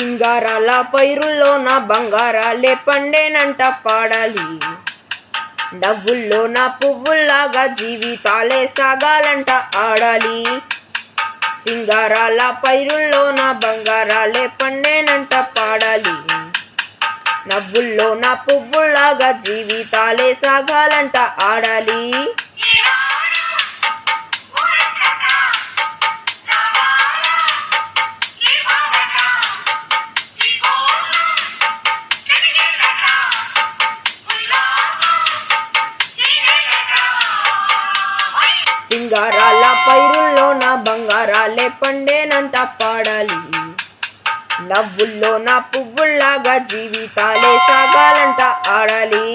సింగారాల పైరుల్లోన బంగారాలే పండేనంట పాడాలి. నవ్వుల్లోన పువ్వుల్లాగా జీవితాలే సాగాలంట ఆడాలి. సింగారాల పైరుల్లోన బంగారాలే పండేనంట పాడాలి. నవ్వుల్లోన పువ్వుల్లాగా జీవితాలే సాగాలంట ఆడాలి. సింగారాల పైరుల్లోన బంగారాలే పండేనంట పాడాలి. నవ్వుల్లోన పువ్వుల్లాగా జీవితాలే సాగాలంట ఆడాలి.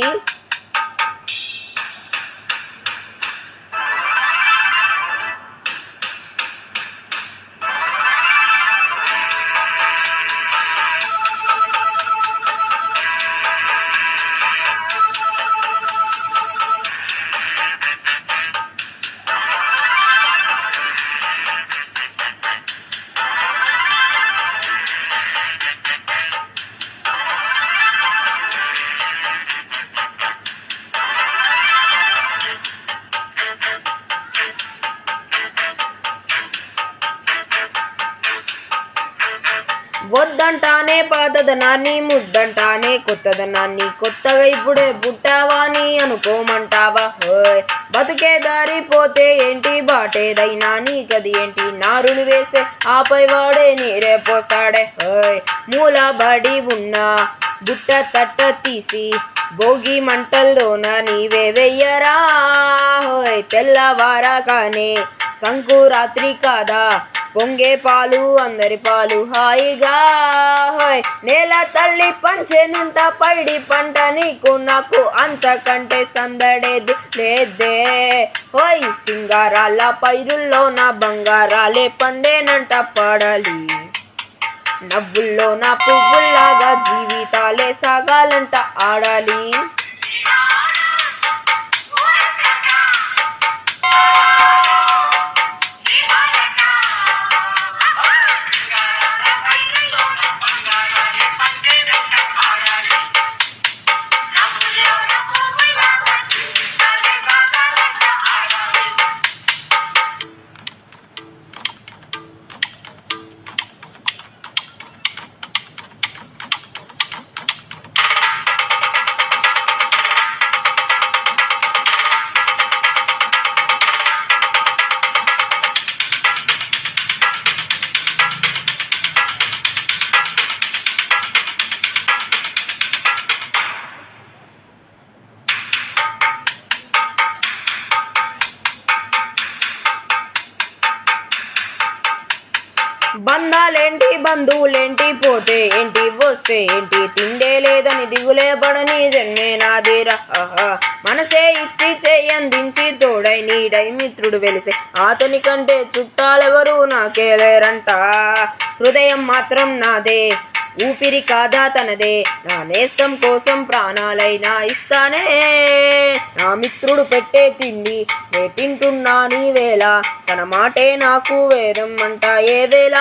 వద్దంటానే పాతదనాన్ని, ముద్దంటానే కొత్తదనాన్ని, కొత్తగా ఇప్పుడే పుట్టావా అని అనుకోమంటావా? హోయ్ బతుకే దారిపోతే ఏంటి, బాటేదైనా నీకది ఏంటి, నారుని వేసే ఆపై వాడే నీరే పోస్తాడే. హోయ్ మూలబడి ఉన్న బుట్ట తట్ట తీసి భోగి మంటల్లోన నీవే వెయ్యరా. హోయ్ తెల్లవారగానే సంకురాత్రి కాదా, పొంగే పాలు అందరి పాలు హాయిగా. హోయ్ నేల తల్లి పంచెనుంట పైడి పంట, నీకు నాకు అంతకంటే సందడేది లేదే. హోయ్ సింగారాల పైరుల్లోన బంగారాలే పండేనంట పాడాలి. నవ్వుల్లోన పువ్వుల్లాగా జీవితాలే సాగాలంట ఆడాలి. బంధాలేంటి బంధువులేంటి, పోతే ఏంటి వస్తే ఏంటి, తిండే లేదని దిగులే పడని జన్మే నాదిరా. మనసే ఇచ్చి చేయందించి తోడై నీడై మిత్రుడు వెలిసే, అతని కంటే చుట్టాలెవరు నాకే లేరంట. హృదయం మాత్రం నాదే, ఊపిరి కాదా తనదే, నా నేస్తం కోసం ప్రాణాలైనా ఇస్తానే. నా మిత్రుడు పెట్టే తిండి నే తింటున్నానీ వేళ, తన మాటే నాకు వేదం అంట ఏ వేళ.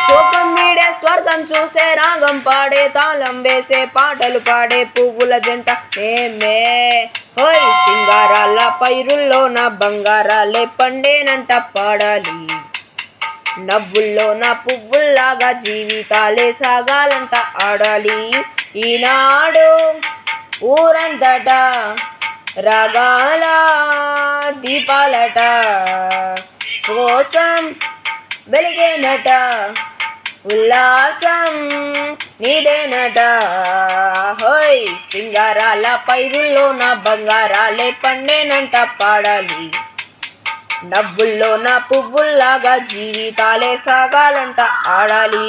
శోకం మీడే స్వర్గం చూసే, రాగం పాడే తాళం వేసే, పాటలు పాడే పువ్వుల జంట మేమే. హోయ్ సింగారాల పైరుల్లోన బంగారాలే పండేనంట పాడాలి. నవ్వుల్లోన పువ్వుల్లాగా జీవితాలే సాగాలంట ఆడాలి. ఈనాడు ఊరంతట రాగాల దీపాలట కోసం వెలిగేనట, ఉల్లాసం నీదేనట. హోయ్ సింగారాల పైరుల్లోన బంగారాలే పండేనంట పాడాలి. నవ్వుల్లోన పువ్వుల్లాగా జీవితాలే సాగాలంట ఆడాలి.